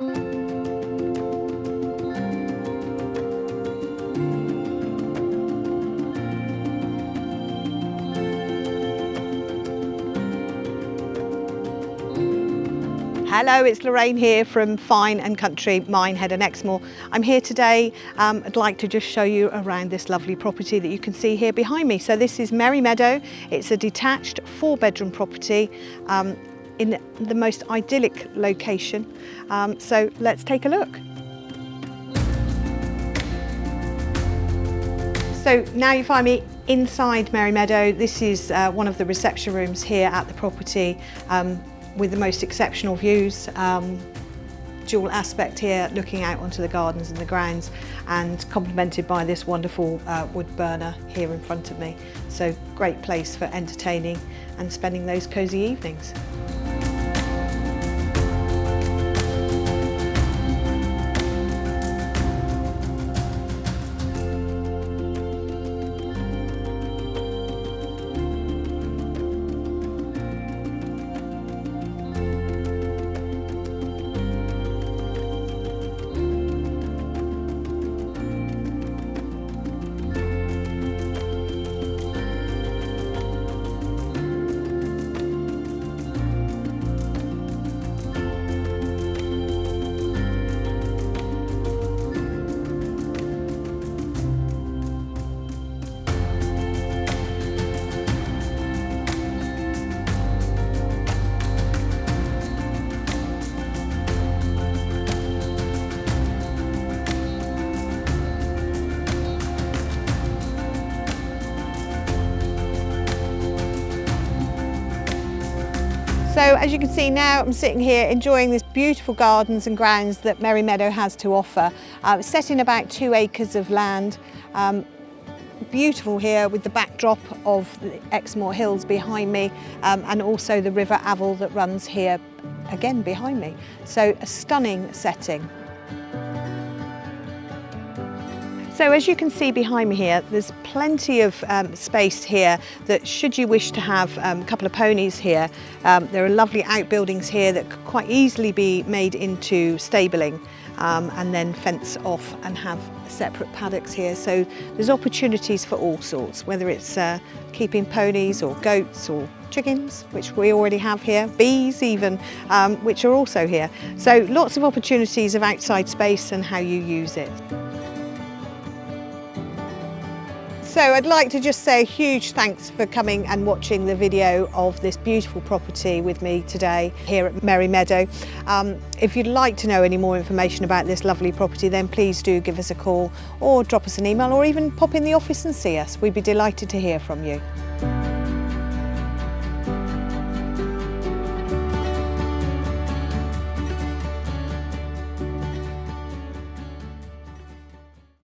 Hello, it's Lorraine here from Fine and Country Minehead and Exmoor. I'm here today. I'd like to just show you around this lovely property that you can see here behind me. So this is Meadow. It's a detached 4-bedroom property in the most idyllic location. So let's take a look. So now you find me inside Meadow. This is one of the reception rooms here at the property. With the most exceptional views, dual aspect here, looking out onto the gardens and the grounds, and complemented by this wonderful wood burner here in front of me. So great place for entertaining and spending those cosy evenings. So as you can see now, I'm sitting here enjoying this beautiful gardens and grounds that Meadow has to offer. It's set in about 2 acres of land. Beautiful here with the backdrop of the Exmoor Hills behind me, and also the River Avil that runs here again behind me. So a stunning setting. So as you can see behind me here, there's plenty of space here that should you wish to have a couple of ponies here, there are lovely outbuildings here that could quite easily be made into stabling and then fence off and have separate paddocks here. So there's opportunities for all sorts, whether it's keeping ponies or goats or chickens, which we already have here, bees even, which are also here. So lots of opportunities of outside space and how you use it. So I'd like to just say a huge thanks for coming and watching the video of this beautiful property with me today here at Meadow. If you'd like to know any more information about this lovely property, then please do give us a call or drop us an email or even pop in the office and see us. We'd be delighted to hear from you.